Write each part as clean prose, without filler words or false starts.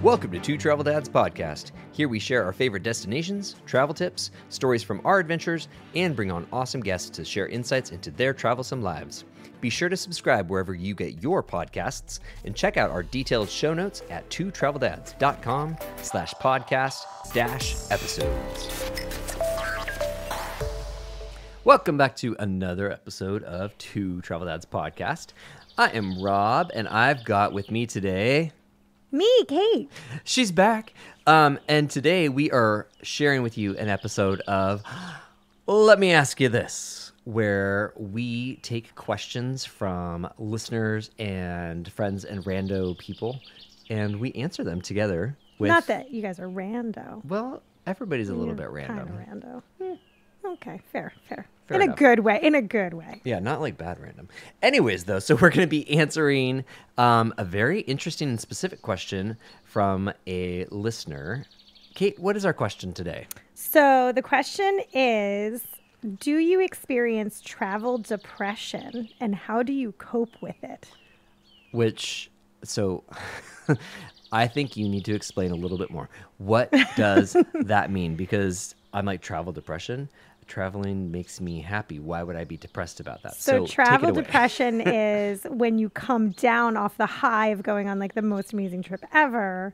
Welcome to Two Travel Dads Podcast. Here we share our favorite destinations, travel tips, stories from our adventures, and bring on awesome guests to share insights into their travelsome lives. Be sure to subscribe wherever you get your podcasts and check out our detailed show notes at twotraveledads.com/podcast-episodes. Welcome back to another episode of Two Travel Dads Podcast. I am Rob, and I've got with me today... Me, Kate. She's back. And today we are sharing with you an episode of Let Me Ask You This, where we take questions from listeners and friends and rando people, and we answer them together with... Not that you guys are rando. Well, everybody's a little bit random. Kind of rando. Okay, fair. Fair in enough. a good way. In a good way. Yeah, not like bad random. Anyways, though, so we're going to be answering a very interesting and specific question from a listener. Kate, what is our question today? So the question is, do you experience travel depression and how do you cope with it? I think you need to explain a little bit more. What does that mean? Because I'm like, travel depression? Traveling makes me happy. Why would I be depressed about that? So travel depression is when you come down off the high of going on like the most amazing trip ever,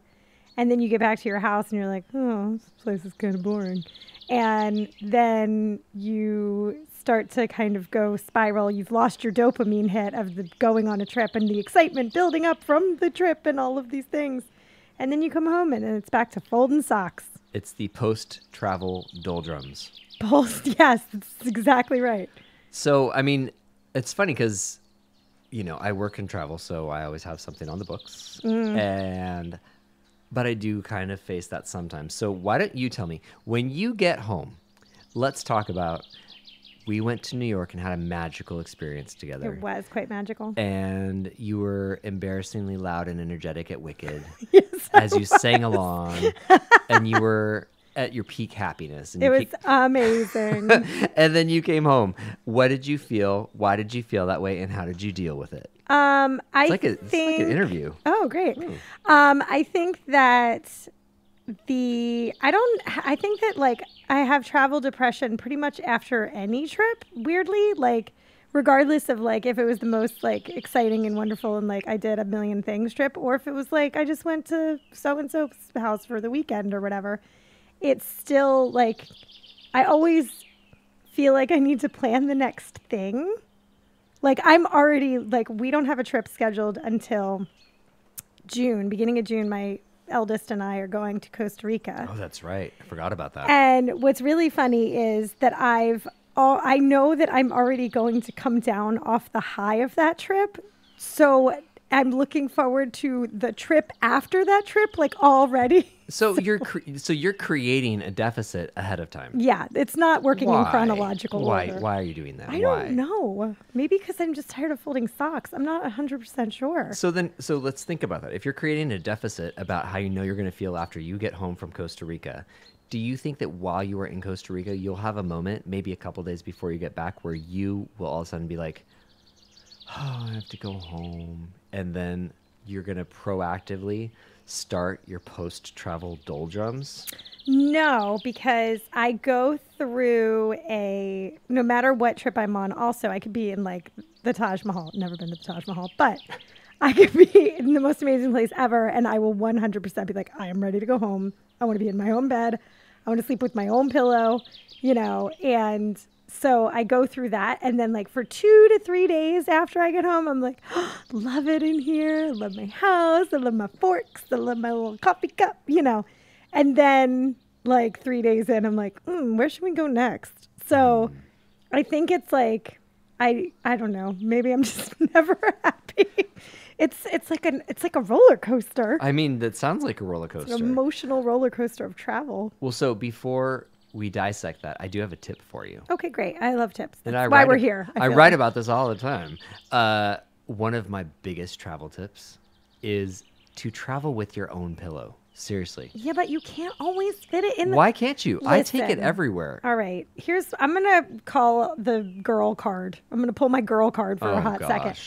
and then you get back to your house and you're like, oh, this place is kind of boring. And then you start to kind of go spiral. You've lost your dopamine hit of the going on a trip and the excitement building up from the trip and all of these things. And then you come home and it's back to folding socks. It's the post-travel doldrums. Yes, that's exactly right. So, I mean, it's funny because, you know, I work in travel, so I always have something on the books. But I do kind of face that sometimes. So why don't you tell me, when you get home, let's talk about, we went to New York and had a magical experience together. It was quite magical. And you were embarrassingly loud and energetic at Wicked Yes, as you sang along, and you were at your peak happiness. And it was amazing. And then you came home. What did you feel? Why did you feel that way? And how did you deal with it? It's like an interview. Oh, great. I think that I think that like I have travel depression pretty much after any trip, weirdly, like regardless of like if it was the most like exciting and wonderful and like I did a million things trip, or if it was like I just went to so-and-so's house for the weekend or whatever. It's still like, I always feel like I need to plan the next thing. Like I'm already like, we don't have a trip scheduled until June, beginning of June. My eldest and I are going to Costa Rica. Oh, that's right. I forgot about that. And what's really funny is that I know that I'm already going to come down off the high of that trip. So I'm looking forward to the trip after that trip, like already. So you're creating a deficit ahead of time. Yeah, it's not working in chronological order. Why are you doing that? I don't know. Maybe because I'm just tired of folding socks. I'm not 100% sure. So let's think about that. If you're creating a deficit about how you know you're going to feel after you get home from Costa Rica, do you think that while you are in Costa Rica, you'll have a moment, maybe a couple days before you get back, where you will all of a sudden be like, oh, I have to go home. And then you're going to proactively start your post-travel doldrums? No, because I go through no matter what trip I'm on, also I could be in like the Taj Mahal. Never been to the Taj Mahal, but I could be in the most amazing place ever. And I will 100% be like, I am ready to go home. I want to be in my own bed. I want to sleep with my own pillow, and so I go through that, and then like for 2 to 3 days after I get home, I'm like, oh, love it in here. I love my house. I love my forks. I love my little coffee cup, And then like 3 days in, I'm like, where should we go next? So I think it's like, I don't know. Maybe I'm just never happy. It's like a roller coaster. I mean, that sounds like a roller coaster. It's an emotional roller coaster of travel. Well, so before we dissect that, I do have a tip for you. Okay, great. I love tips. That's why we're here. I write about this all the time. One of my biggest travel tips is to travel with your own pillow. Seriously. Yeah, but you can't always fit it in. Why can't you? I take it everywhere. All right. I'm going to call the girl card. I'm going to pull my girl card for a hot second.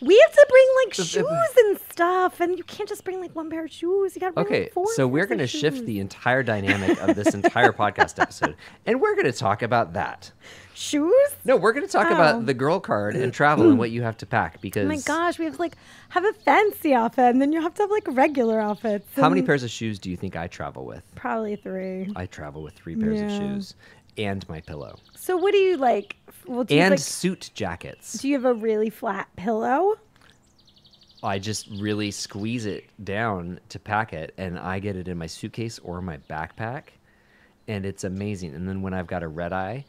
We have to bring like shoes and stuff, and you can't just bring like one pair of shoes. You got to bring Okay, like four. so we're going to shift the entire dynamic of this entire podcast episode, and we're going to talk about that. Shoes? No, we're going to talk about the girl card and travel and what you have to pack because. Oh my gosh, we have to like have a fancy outfit, and then you have to have like regular outfits. How many pairs of shoes do you think I travel with? Probably 3. I travel with 3 pairs of shoes and my pillow. So what do you like? Well, do you And like, suit jackets. do you have a really flat pillow? I just really squeeze it down to pack it, and I get it in my suitcase or my backpack, and it's amazing. And then when I've got a red eye,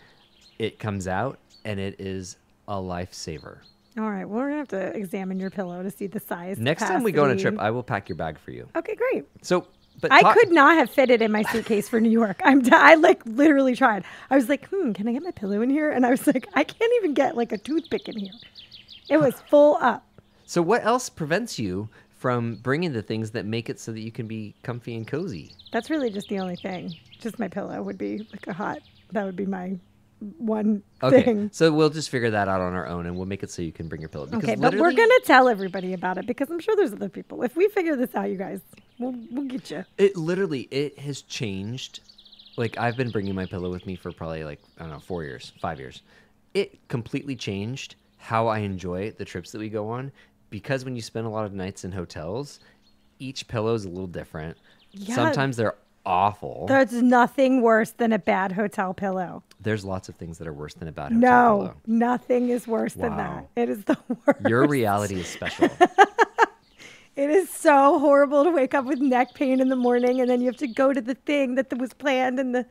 it comes out, and it is a lifesaver. All right, well, we're gonna have to examine your pillow to see the size. Next time we go on a trip, capacity. I will pack your bag for you. Okay, great. So, but I could not have fit it in my suitcase for New York. I like literally tried. I was like, can I get my pillow in here? And I was like, I can't even get like a toothpick in here. It was full up. So what else prevents you from bringing the things that make it so that you can be comfy and cozy? That's really just the only thing. Just my pillow would be like that would be my one thing. So we'll just figure that out on our own, and we'll make it so you can bring your pillow. Because Okay, but we're going to tell everybody about it because I'm sure there's other people. If we figure this out, you guys, we'll get you. It has changed. Like, I've been bringing my pillow with me for probably like, I don't know, 4 years, 5 years. It completely changed how I enjoy the trips that we go on, because when you spend a lot of nights in hotels, each pillow is a little different. Yeah. Sometimes they're awful. There's nothing worse than a bad hotel pillow. There's lots of things that are worse than a bad hotel No, pillow. nothing is worse than Wow. that. It is the worst. Your reality is special. It is so horrible to wake up with neck pain in the morning, and then you have to go to the thing that was planned and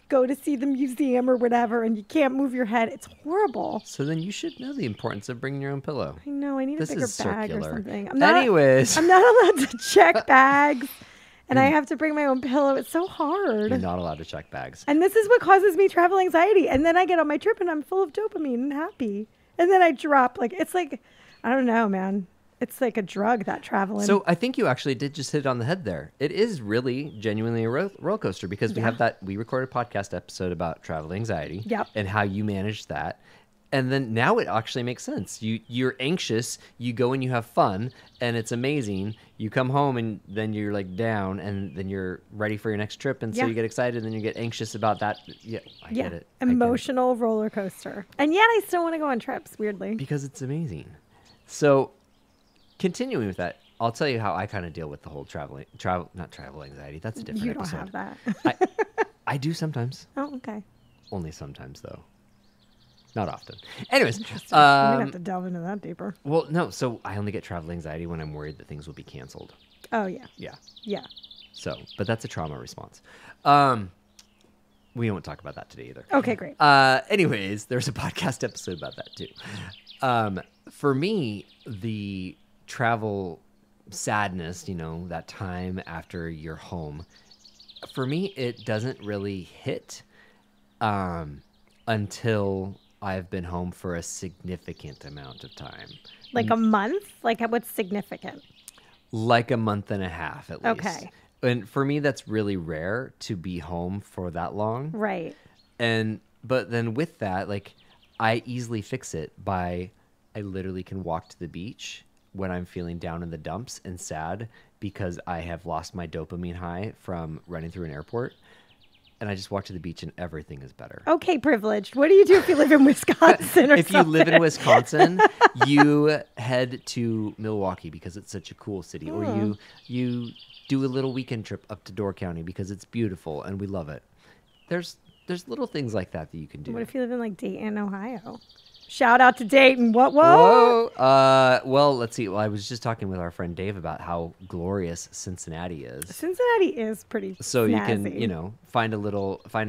go to see the museum or whatever, and you can't move your head. It's horrible. So then you should know the importance of bringing your own pillow. I know. I need This a bigger is bag circular. or something. Anyways. I'm not allowed to check bags, and I have to bring my own pillow. It's so hard. You're not allowed to check bags. And this is what causes me travel anxiety. And then I get on my trip and I'm full of dopamine and happy. And then I drop. It's like, I don't know, man. It's like a drug, that traveling. So I think you actually did just hit it on the head there. It is really genuinely a roller coaster, because we have we recorded a podcast episode about travel anxiety and how you manage that. And then now it actually makes sense. You're anxious, you go and you have fun, and it's amazing. You come home and then you're like down, and then you're ready for your next trip, and so you get excited, and then you get anxious about that. Yeah, I get it. Emotional roller coaster. And yet I still want to go on trips, weirdly. Because it's amazing. So continuing with that, I'll tell you how I kind of deal with the whole not travel anxiety. That's a different You don't episode. have that. I do sometimes. Oh, okay. Only sometimes, though. Not often. Anyways, I'm going to have to delve into that deeper. well, no. So I only get travel anxiety when I'm worried that things will be canceled. Oh, yeah. Yeah. Yeah. So, but that's a trauma response. We won't talk about that today either. Okay, great. Anyways, there's a podcast episode about that too. For me, the travel sadness, that time after you're home, for me, it doesn't really hit until I've been home for a significant amount of time. Like a month? Like what's significant? Like a month and a half at least. Okay. And for me, that's really rare to be home for that long. Right. But then with that, like, I easily fix it by, I literally can walk to the beach when I'm feeling down in the dumps and sad because I have lost my dopamine high from running through an airport. And I just walk to the beach and everything is better. Okay, privileged. What do you do if you live in Wisconsin or If you live in Wisconsin, you head to Milwaukee because it's such a cool city. Or you do a little weekend trip up to Door County because it's beautiful and we love it. There's little things like that you can do. What if you live in like Dayton, Ohio? Shout out to Dayton. Whoa. Well, let's see. Well, I was just talking with our friend Dave about how glorious Cincinnati is. Cincinnati is pretty So snazzy. you can, find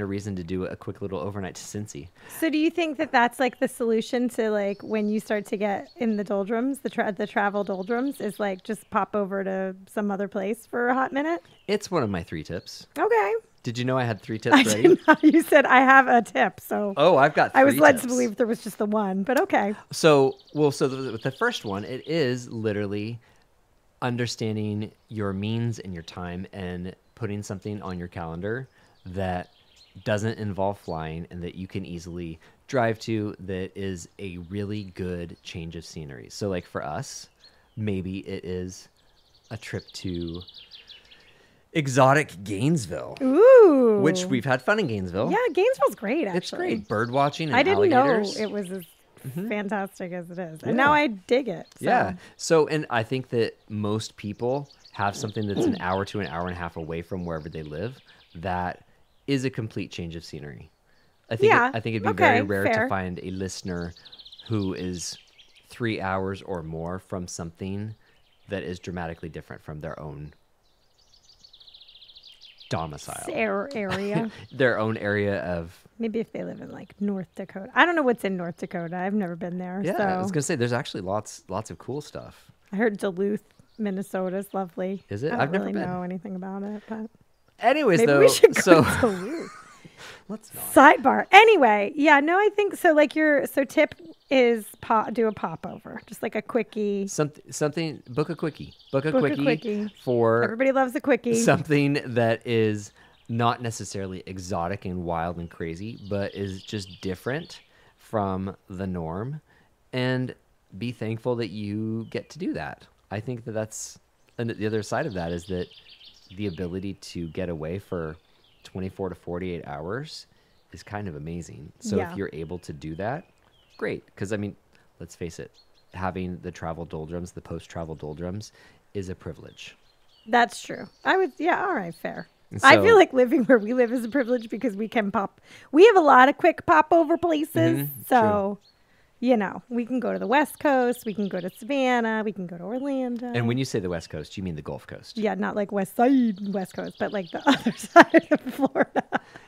a reason to do a quick little overnight to Cincy. So do you think that that's like the solution to like when you start to get in the doldrums, the travel doldrums, is like just pop over to some other place for a hot minute? It's one of my 3 tips. Okay. Did you know I had 3 tips I ready? did not. You said I have a tip, so Oh, I've got 3 I was led tips. to believe there was just the one, but okay. So the first one, it is literally understanding your means and your time and putting something on your calendar that doesn't involve flying and that you can easily drive to that is a really good change of scenery. So like for us, maybe it is a trip to exotic Gainesville, Ooh. which we've had fun in Gainesville. Yeah, Gainesville's great, actually. It's great. Bird watching and I didn't alligators. know it was as fantastic as it is. And Yeah. now I dig it. So. Yeah. So, and I think that most people have something that's an hour to an hour and a half away from wherever they live that is a complete change of scenery. I think Yeah. I think it'd be Okay, very rare fair. to find a listener who is 3 hours or more from something that is dramatically different from their own domicile. Area. Their own area of Maybe if they live in like North Dakota. I don't know what's in North Dakota. I've never been there. yeah, So I was gonna say there's actually lots of cool stuff. I heard Duluth, Minnesota's lovely. Is it? I don't I've never really been. know anything about it, but Anyways, maybe though, we should go so to Duluth. let's not. Sidebar. Anyway, yeah, no, I think so. Like tip is do a popover, just like a quickie. Something. Book a quickie. Book a Book a quickie, quickie. for Everybody loves a quickie. something that is not necessarily exotic and wild and crazy, but is just different from the norm, and be thankful that you get to do that. I think that's, and the other side of that is that the ability to get away for 24 to 48 hours is kind of amazing. So Yeah. if you're able to do that, great. Because I mean, let's face it, having the travel doldrums, the post-travel doldrums, is a privilege. That's true. Yeah, all right, fair. And I so- feel like living where we live is a privilege because we can we have a lot of quick popover places. So, you know, we can go to the West Coast, we can go to Savannah, we can go to Orlando. And when you say the West Coast, you mean the Gulf Coast. yeah, not like West Side, West Coast, but like the other side of Florida.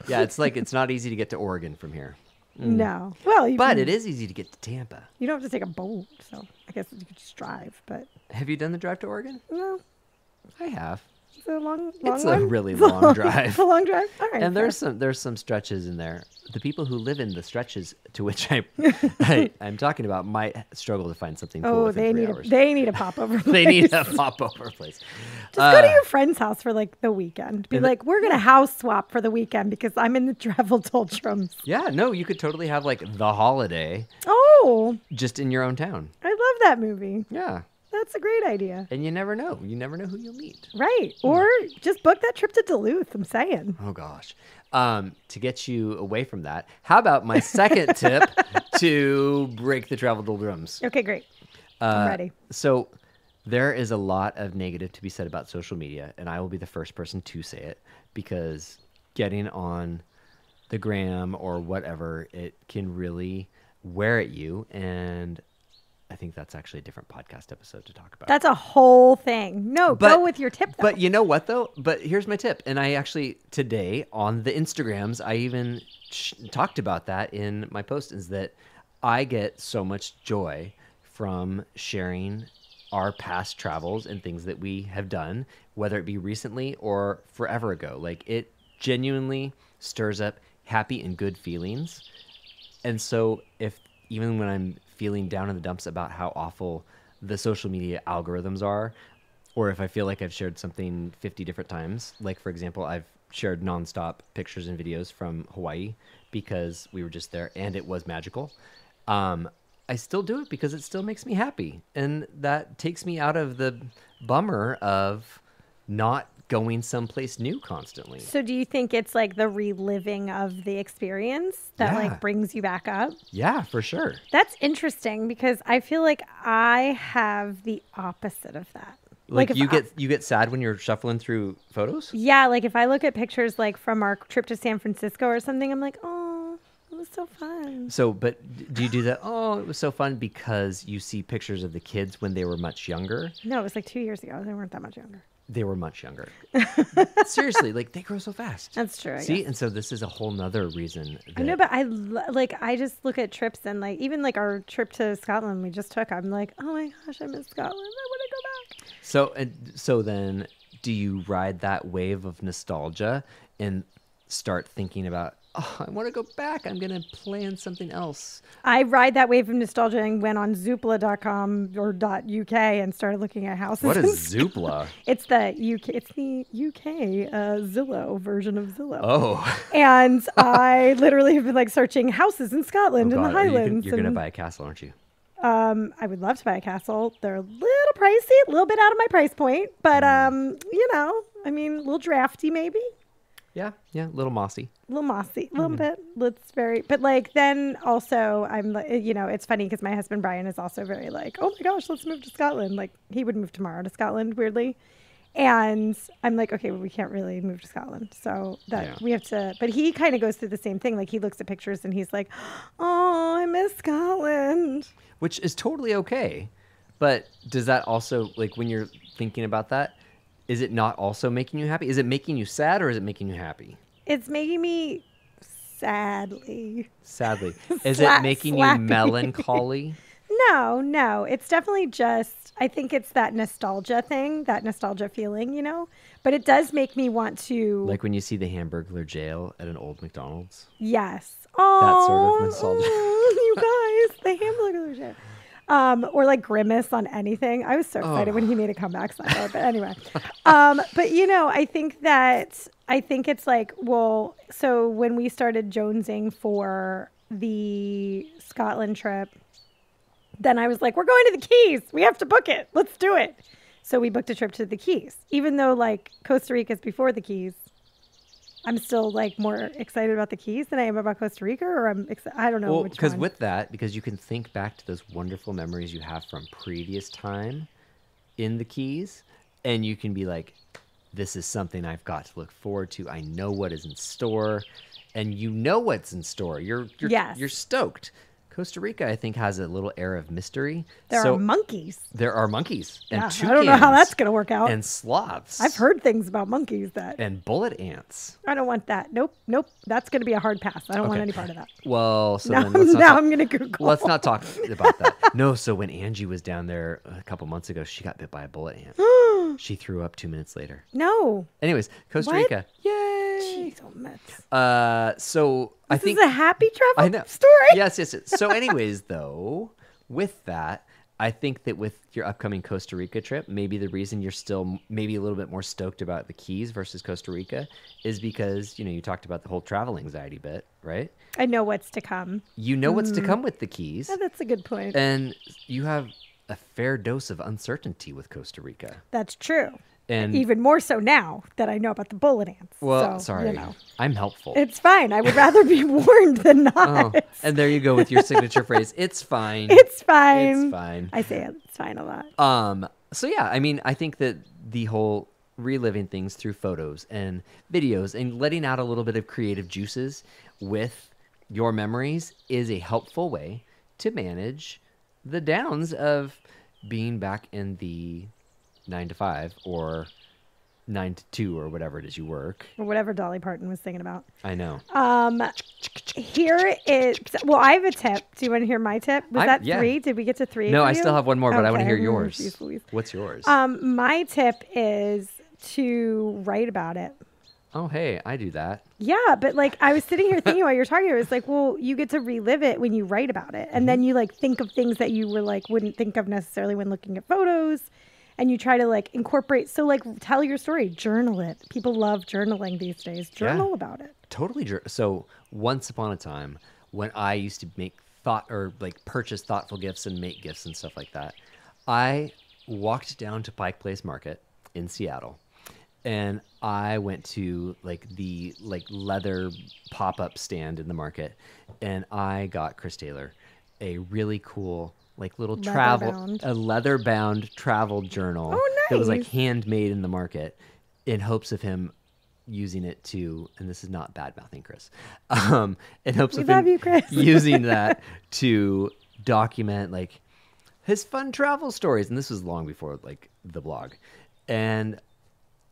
Yeah, it's like it's not easy to get to Oregon from here. No. Well, But it is easy to get to Tampa. you don't have to take a boat, so I guess you could just drive, but Have you done the drive to Oregon? no, I have. it's a long It's a one. really long drive. It's a long drive. All right. And fair. there's some stretches in there. The people who live in the stretches to which I'm talking about might struggle to find something cool Oh, within they 3 need hours. they need a popover. They need a place. pop-over place. Just go to your friend's house for like the weekend. Be And the- like, we're gonna house swap for the weekend because I'm in the travel doldrums. Yeah, no, you could totally have like the holiday Oh, just in your own town. I love that movie. Yeah. That's a great idea. And you never know. You never know who you'll meet. Right. Or just book that trip to Duluth. I'm saying. Oh gosh. To get you away from that, how about my second tip to break the travel doldrums? Okay, great. I'm ready. So there is a lot of negative to be said about social media, and I will be the first person to say it because getting on the gram or whatever, it can really wear at you. And I think that's actually a different podcast episode to talk about. That's a whole thing. No, But- go with your tip though. But you know what though? But here's my tip. And I actually today on the Instagrams, I even talked about that in my post, is that I get so much joy from sharing our past travels and things that we have done, whether it be recently or forever ago. Like it genuinely stirs up happy and good feelings. And so if even when I'm feeling down in the dumps about how awful the social media algorithms are, or if I feel like I've shared something 50 different times, like for example, I've shared nonstop pictures and videos from Hawaii because we were just there and it was magical. I still do it because it still makes me happy. And that takes me out of the bummer of not going someplace new constantly. So do you think it's like the reliving of the experience that Yeah. like brings you back up? Yeah, for sure. That's interesting because I feel like I have the opposite of that. Like if you I- get sad when you're shuffling through photos? Yeah, like if I look at pictures like from our trip to San Francisco or something, I'm like, oh, it was so fun. So, but do you do that? Oh, it was so fun because you see pictures of the kids when they were much younger. No, it was like 2 years ago. They weren't that much younger. They were much younger. Seriously, like they grow so fast. That's true. I See, guess. and so this is a whole nother reason. I know, but I just look at trips and like even like our trip to Scotland we just took. I'm like, oh my gosh, I miss Scotland. I want to go back. So then, do you ride that wave of nostalgia and start thinking about oh, I want to go back. I'm going to plan something else. I ride that wave of nostalgia and went on Zoopla.com or .uk and started looking at houses. What is Zoopla? It's the UK. It's the UK Zillow version of Zillow. Oh. And I literally have been like searching houses in Scotland and the Highlands. You're going to buy a castle, aren't you? I would love to buy a castle. They're a little pricey, a little bit out of my price point, but you know, I mean, a little drafty maybe. Yeah, a little mossy. A little mossy, a little bit. Let's but like then also I'm like, you know, it's funny because my husband Brian is also very like, oh my gosh, let's move to Scotland. Like he would move tomorrow to Scotland, weirdly. And I'm like, okay, well, we can't really move to Scotland. So we have to, but he kind of goes through the same thing. Like he looks at pictures and he's like, oh, I miss Scotland. Which is totally okay. But does that also, like when you're thinking about that, is it not also making you happy? Is it making you sad or is it making you happy? It's making me sadly. Is it making you melancholy? No. It's definitely just, I think it's that nostalgia thing, that nostalgia feeling, you know? But it does make me want to. Like when you see the Hamburglar jail at an old McDonald's? Yes. That sort of nostalgia. You guys, the Hamburglar jail. Or like Grimace on anything. I was so excited when he made a comeback. But anyway, but you know, I think it's like, well, so when we started jonesing for the Scotland trip, then I was like, we're going to the Keys. We have to book it. Let's do it. So we booked a trip to the Keys, even though like Costa Rica is before the Keys. I'm still like more excited about the Keys than I am about Costa Rica, or I don't know. Well, which because one. with that, because you can think back to those wonderful memories you have from previous time in the Keys, and you can be like, this is something I've got to look forward to. I know what is in store, and you know what's in store. You're stoked. Costa Rica, I think, has a little air of mystery. There are monkeys. There are monkeys. And toucans. I don't know how that's going to work out. And sloths. I've heard things about monkeys And bullet ants. I don't want that. Nope. That's going to be a hard pass. I don't want any part of that. Well, so now, then let's not I'm going to Google. Let's not talk about that. No, so when Angie was down there a couple months ago, she got bit by a bullet ant. She threw up 2 minutes later. No. Anyways, Costa Rica. Yay! Jeez, oh nuts. So I think this is a happy travel story. Yes. So anyways, though, with that, I think that with your upcoming Costa Rica trip, maybe the reason you're still maybe a little bit more stoked about the Keys versus Costa Rica is because, you know, you talked about the whole travel anxiety bit, right? I know what's to come. You know what's to come with the Keys. Oh, that's a good point. And you have a fair dose of uncertainty with Costa Rica. That's true. And even more so now that I know about the bullet ants. Well, so, sorry. You know. I'm helpful. It's fine. I would rather be warned than not. And there you go with your signature phrase. It's fine. It's fine. It's fine. I say it's fine a lot. So yeah, I mean, I think that the whole reliving things through photos and videos and letting out a little bit of creative juices with your memories is a helpful way to manage the downs of being back in the 9 to 5 or 9 to 2 or whatever it is you work. Or whatever Dolly Parton was singing about. I know. Here is, well, I have a tip. Do you want to hear my tip? Was that 3? Did we get to 3? No, I still have one more, but I want to hear yours. Geez, what's yours? My tip is to write about it. Oh, hey, I do that. Yeah, but like I was sitting here thinking while you're talking, it was like, well, you get to relive it when you write about it. And then you like think of things that you were like wouldn't think of necessarily when looking at photos. And you try to like incorporate, so like tell your story, journal it. People love journaling these days. Journal about it. Totally. So once upon a time when I used to make purchase thoughtful gifts and make gifts and stuff like that, I walked down to Pike Place Market in Seattle and I went to like the leather pop-up stand in the market and I got Chris Taylor a really cool little leather bound travel journal. Oh, nice. That was like handmade in the market in hopes of him using it to, and this is not bad mouthing Chris, in hopes of him using that to document like his fun travel stories. And this was long before like the blog. And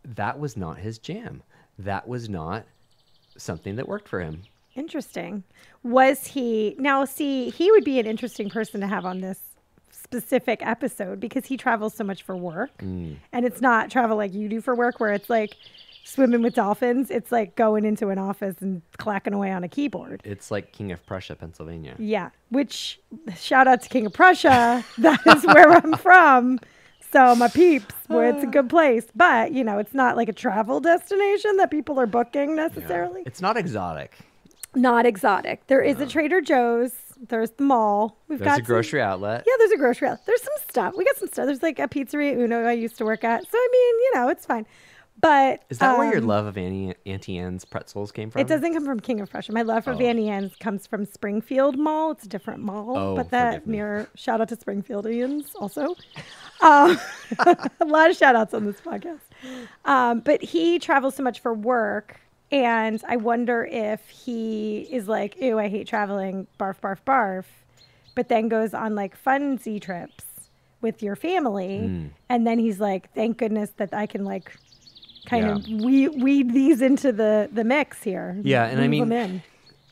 that was not his jam. That was not something that worked for him. Interesting. Was he, now see, he would be an interesting person to have on this specific episode because he travels so much for work and it's not travel like you do for work where it's like swimming with dolphins. It's like going into an office and clacking away on a keyboard. It's like King of Prussia, Pennsylvania. Yeah, which shout out to King of Prussia. That is where I'm from. So my peeps, where it's a good place. But, you know, it's not like a travel destination that people are booking necessarily. It's not exotic. Not exotic. There is a Trader Joe's. There's the mall. There's a grocery outlet. Yeah, there's a grocery outlet. There's some stuff. We got some stuff. There's like a pizzeria Uno I used to work at. So, I mean, you know, it's fine. But is that where your love of Auntie Anne's pretzels came from? It doesn't come from King of Prussia. My love for Auntie Anne's comes from Springfield Mall. It's a different mall. But that near, shout out to Springfieldians also. A lot of shout outs on this podcast. But he travels so much for work. And I wonder if he is like, ew, I hate traveling, barf, barf, barf. But then goes on like funsy trips with your family. And then he's like, thank goodness that I can like kind of weed these into the mix here. Yeah, and I mean,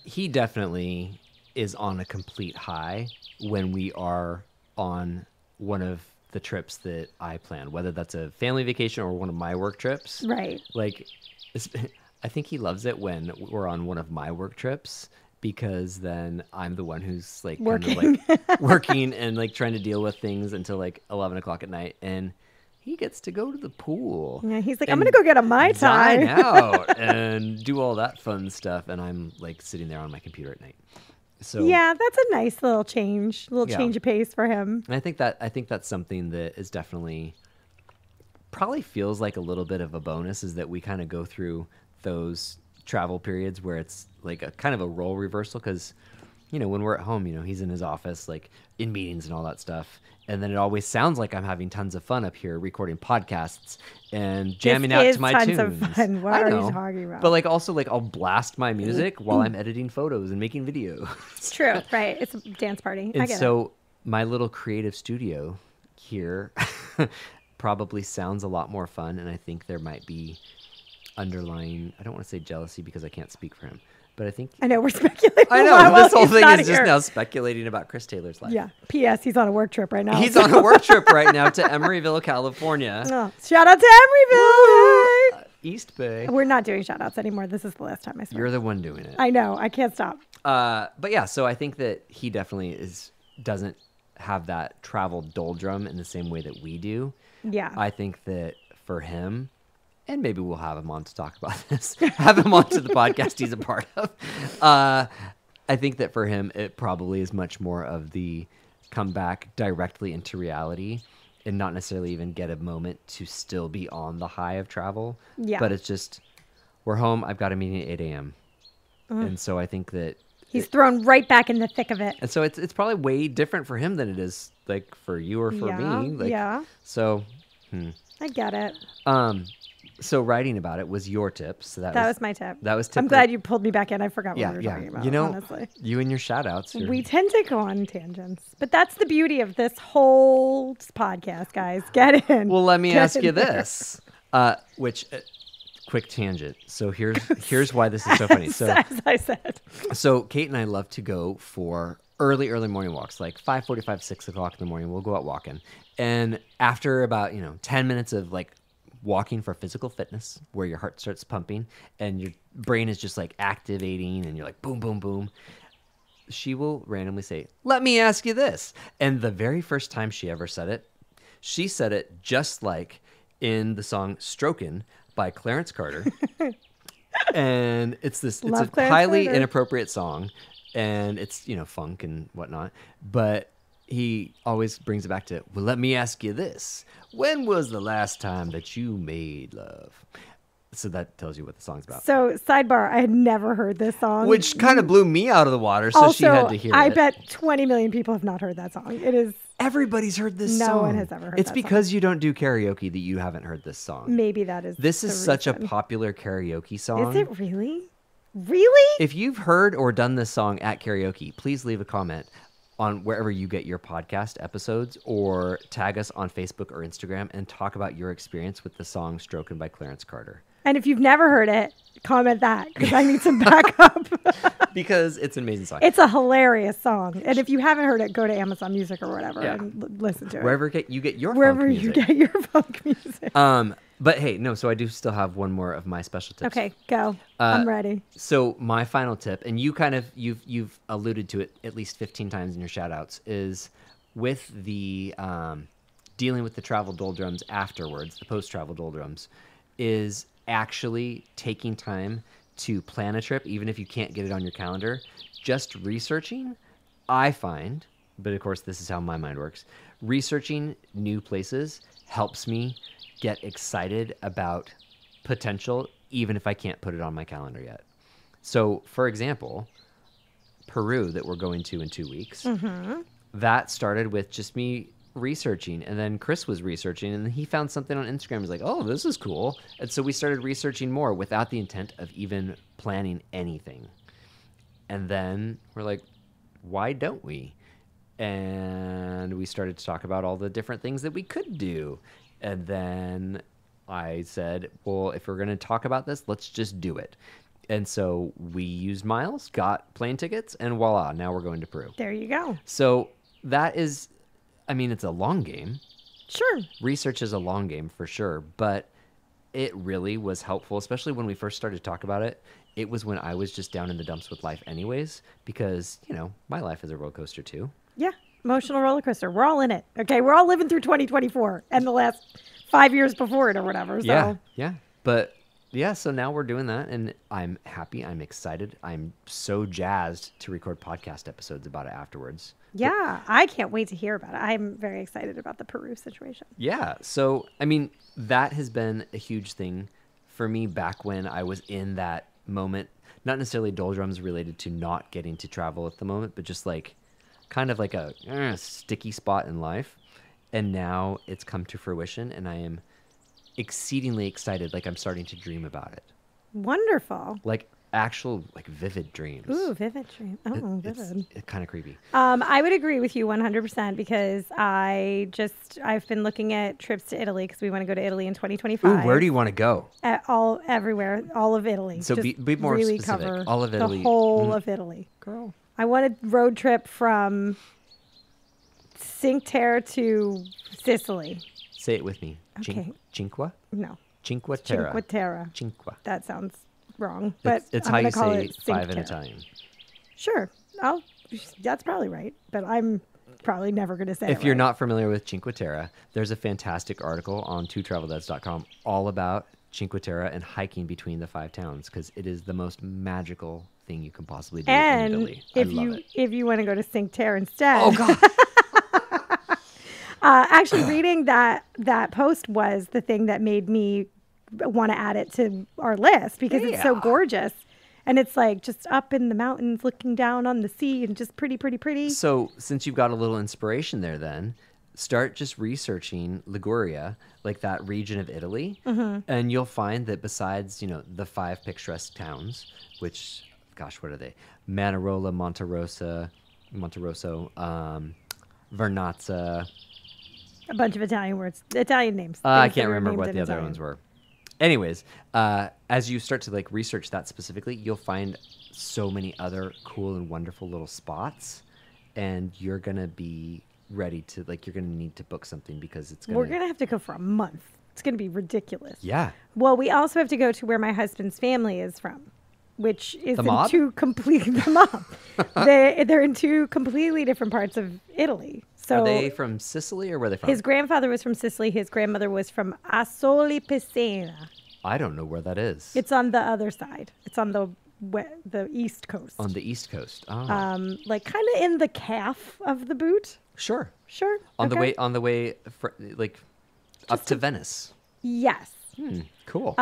he definitely is on a complete high when we are on one of the trips that I plan, whether that's a family vacation or one of my work trips. Right. Like, I think he loves it when we're on one of my work trips because then I'm the one who's like working, kind of like working and like trying to deal with things until like 11 o'clock at night. And he gets to go to the pool. Yeah, he's like, I'm going to go get a Mai Tai. Dine out and do all that fun stuff. And I'm like sitting there on my computer at night. So yeah, that's a nice little change of pace for him. And I think that's something that is definitely probably feels like a little bit of a bonus is that we kind of go through those travel periods where it's like a kind of a role reversal because, you know, when we're at home, you know, he's in his office, like in meetings and all that stuff. And then it always sounds like I'm having tons of fun up here recording podcasts and jamming out to my tunes. Tons of fun. What are you talking about? But like also like I'll blast my music while I'm editing photos and making videos. It's true, right? It's a dance party. And I get so my little creative studio here probably sounds a lot more fun. And I think there might be underlying, I don't want to say jealousy because I can't speak for him. But I think... I know, we're speculating. I know, this whole thing is just now speculating about Chris Taylor's life. Yeah. P.S. He's on a work trip right now. He's on a work trip right now to Emeryville, California. Oh, shout out to Emeryville! East Bay. We're not doing shout outs anymore. This is the last time I swear. You're the one doing it. I know. I can't stop. But yeah, so I think that he definitely doesn't have that travel doldrum in the same way that we do. Yeah. I think that for him... and maybe we'll have him on to talk about this. Have him on to the podcast he's a part of. I think that for him, it probably is much more of the come back directly into reality and not necessarily even get a moment to still be on the high of travel. Yeah. But it's just, we're home. I've got a meeting at 8 a.m. And so I think that... he's thrown right back in the thick of it. And so it's probably way different for him than it is like for you or for me. Like, yeah. So... I get it. So writing about it was your tip. So that was my tip. That was tip. I'm glad you pulled me back in. I forgot what we were talking about, you know, honestly. You and your shout outs. We tend to go on tangents. But that's the beauty of this whole podcast, guys. Get in. Well, let me ask you this. Quick tangent. So here's why this is so funny. So as I said. So Kate and I love to go for early morning walks, like 5:45, 6 o'clock in the morning. We'll go out walking. And after about, 10 minutes of like walking for physical fitness where your heart starts pumping and your brain is just like activating and you're like boom, boom, boom. She will randomly say, let me ask you this. And the very first time she ever said it, she said it just like in the song Strokin' by Clarence Carter. And it's a highly inappropriate song and it's, funk and whatnot. But he always brings it back to, well, let me ask you this. When was the last time that you made love? So that tells you what the song's about. So, sidebar, I had never heard this song. Which kind of blew me out of the water, so she had to hear it. I bet 20 million people have not heard that song. It is... Everybody's heard this song. No one has ever heard It's that because song. you don't do karaoke that you haven't heard this song. Maybe that is This is such a reason. popular karaoke song. Is it really? Really? If you've heard or done this song at karaoke, please leave a comment on wherever you get your podcast episodes or tag us on Facebook or Instagram and talk about your experience with the song Strokin' by Clarence Carter. And if you've never heard it, comment that because I need some backup. Because it's an amazing song. It's a hilarious song. And if you haven't heard it, go to Amazon Music or whatever and listen to it. Wherever you get your Wherever funk you music. get your funk music. But hey, no. So I do still have one more of my special tips. Okay, go. I'm ready. So my final tip, and you kind of you've alluded to it at least 15 times in your shout outs, is with the dealing with the travel doldrums afterwards, the post-travel doldrums, is actually taking time to plan a trip, even if you can't get it on your calendar. Just researching, I find, but of course this is how my mind works, researching new places helps me get excited about potential, even if I can't put it on my calendar yet. So, for example, Peru that we're going to in 2 weeks, that started with just me researching, and then Chris was researching, and he found something on Instagram. He's like, oh, this is cool. And so we started researching more without the intent of even planning anything. And then we're like, why don't we? And we started to talk about all the different things that we could do. And then I said, well, if we're going to talk about this, let's just do it. And so we used miles, got plane tickets, and voila, now we're going to Peru. There you go. So that is, I mean, it's a long game. Sure. Research is a long game for sure, but it really was helpful, especially when we first started to talk about it. It was when I was just down in the dumps with life anyways, because, you know, my life is a roller coaster too. Yeah. Emotional roller coaster. We're all in it. Okay. We're all living through 2024 and the last 5 years before it or whatever. So. Yeah. But yeah, so now we're doing that, and I'm happy. I'm excited. I'm so jazzed to record podcast episodes about it afterwards. Yeah, I can't wait to hear about it. I'm very excited about the Peru situation. Yeah. So, I mean, that has been a huge thing for me back when I was in that moment. Not necessarily doldrums related to not getting to travel at the moment, but just like kind of like a sticky spot in life. And now it's come to fruition, and I am exceedingly excited. Like, I'm starting to dream about it. Wonderful. Like actual, like vivid dreams. Ooh, vivid dream. Oh, vivid. It's kind of creepy. I would agree with you 100% because I've been looking at trips to Italy because we want to go to Italy in 2025. Ooh, where do you want to go? Everywhere, all of Italy. So Just be more really specific. cover All of Italy. The whole of Italy. Girl. I want a road trip from Cinque Terre to Sicily. Say it with me. Okay. Cinque? No. Cinque Terre. Cinque Terre. Cinque. That sounds wrong, but It's I'm how gonna you call say it Cinque five in Terre. Italian. Sure. That's probably right, but I'm probably never going to say it If you're right. not familiar with Cinque Terre, there's a fantastic article on twotraveldads.com all about Cinque Terre and hiking between the 5 towns, because it is the most magical thing you can possibly do in And Italy. if you want to go to Cinque Terre instead. Oh, God. Actually, reading that post was the thing that made me want to add it to our list because it's so Yeah. gorgeous. And it's like just up in the mountains looking down on the sea and just pretty, pretty, pretty. So since you've got a little inspiration there, then start just researching Liguria, like that region of Italy, and you'll find that besides, you know, the 5 picturesque towns, which, gosh, what are they? Manarola, Monterosso, Vernazza. A bunch of Italian names. I things that can't are remember named what in the other Italian. ones were. Anyways, as you start to like research that specifically, you'll find so many other cool and wonderful little spots, and you're gonna be ready to you're gonna need to book something because it's gonna. We're going to have to go for a month. It's going to be ridiculous. Yeah. Well, we also have to go to where my husband's family is from, which is The in mob? two completely the mob. They're in 2 completely different parts of Italy. So Are they from Sicily or where are they from? his grandfather was from Sicily. His grandmother was from Ascoli Piceno. I don't know where that is. It's on the other side. It's on the east coast. On the East Coast. Oh, Like kind of in the calf of the boot. sure. Sure. On okay. the way, up to Venice. Yes. Cool.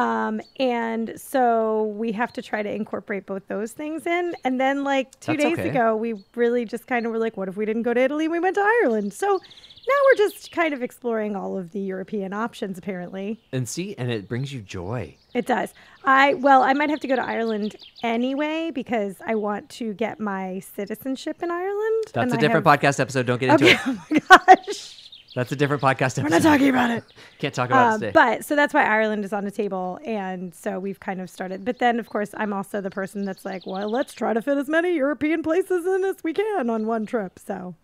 And so we have to try to incorporate both those things in. And then like 2 That's days okay. ago, we really just kind of were like, what if we didn't go to Italy and we went to Ireland? So now we're just kind of exploring all of the European options, apparently. and it brings you joy. It does. I might have to go to Ireland anyway because I want to get my citizenship in Ireland. That's and a different have- podcast episode. Don't get into Okay. it. Oh my gosh. That's a different podcast episode. We're not talking about it. Can't talk about it today. But so that's why Ireland is on the table. And so we've kind of started. But then, of course, I'm also the person that's like, well, let's try to fit as many European places in as we can on one trip. So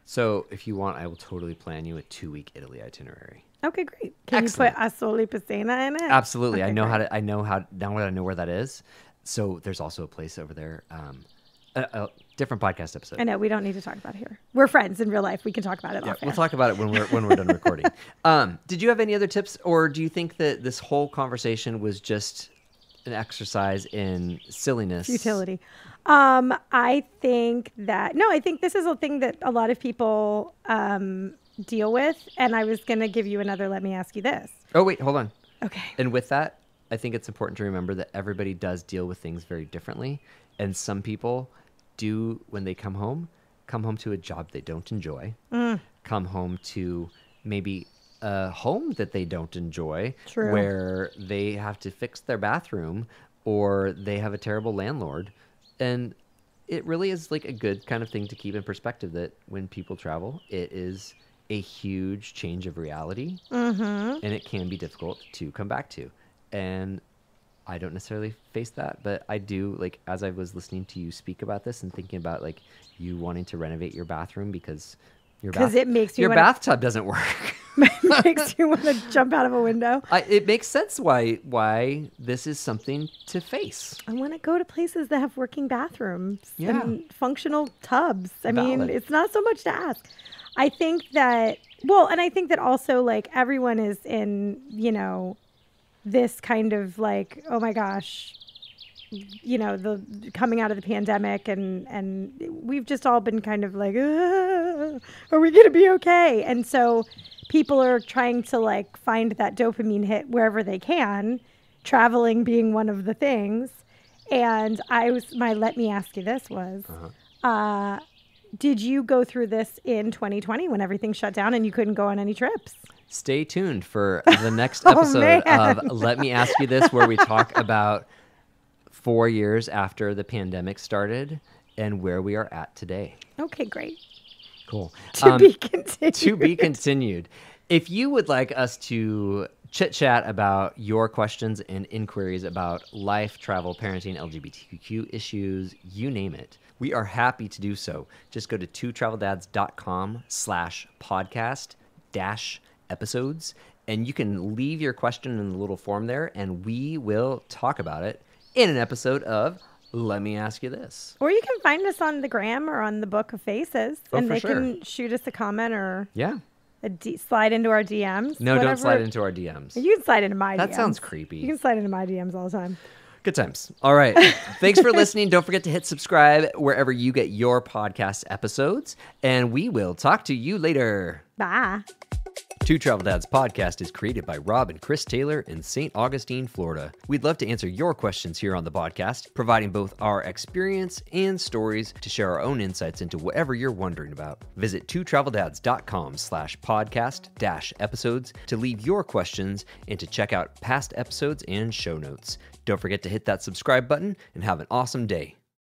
if you want, I will totally plan you a 2-week Italy itinerary. Okay, great. Can Excellent. you put Ascoli Picena in it? Absolutely. Okay, now great. that I know where that is. So there's also a place over there. A different podcast episode. I know we don't need to talk about it here. We're friends in real life. We can talk about it. Yeah, off air. we'll talk about it when we're done recording. Did you have any other tips, or do you think that this whole conversation was just an exercise in silliness? Futility. I think this is a thing that a lot of people deal with. And I was going to give you another. Let me ask you this. Oh, wait, hold on. Okay. And with that, I think it's important to remember that everybody does deal with things very differently. And some people do, when they come home to a job they don't enjoy, come home to maybe a home that they don't enjoy, True. where they have to fix their bathroom or they have a terrible landlord. And it really is like a good kind of thing to keep in perspective that when people travel, it is a huge change of reality, and it can be difficult to come back to. And I don't necessarily face that, but I do, like, as I was listening to you speak about this and thinking about, like, you wanting to renovate your bathroom because it makes you your wanna- bathtub doesn't work. makes you want to jump out of a window. It makes sense why this is something to face. I want to go to places that have working bathrooms Yeah. and functional tubs. I mean, Valid. it's not so much to ask. I think that, well, and I think that also, like, everyone is in, this kind of like, oh my gosh, the coming out of the pandemic, and we've just all been kind of like, are we going to be okay? And so people are trying to like find that dopamine hit wherever they can, traveling being one of the things. And let me ask you this was, did you go through this in 2020 when everything shut down and you couldn't go on any trips? Stay tuned for the next episode of Let Me Ask You This, where we talk about 4 years after the pandemic started and where we are at today. Okay, great. Cool. To be continued. To be continued. If you would like us to chit-chat about your questions and inquiries about life, travel, parenting, LGBTQ issues, you name it, we are happy to do so. Just go to twotraveldads.com/podcast-episodes, and you can leave your question in the little form there, and we will talk about it in an episode of Let Me Ask You This. Or you can find us on the gram or on the Book of Faces, and for they sure. can shoot us a comment or Yeah. slide into our DMs. No, whatever. don't slide into our DMs. You can slide into my DMs. That sounds creepy. You can slide into my DMs all the time. Good times. All right. Thanks for listening. Don't forget to hit subscribe wherever you get your podcast episodes, and we will talk to you later. Bye. Two Travel Dads podcast is created by Rob and Chris Taylor in St. Augustine, Florida. We'd love to answer your questions here on the podcast, providing both our experience and stories to share our own insights into whatever you're wondering about. Visit twotraveldads.com/podcast-episodes to leave your questions and to check out past episodes and show notes. Don't forget to hit that subscribe button and have an awesome day.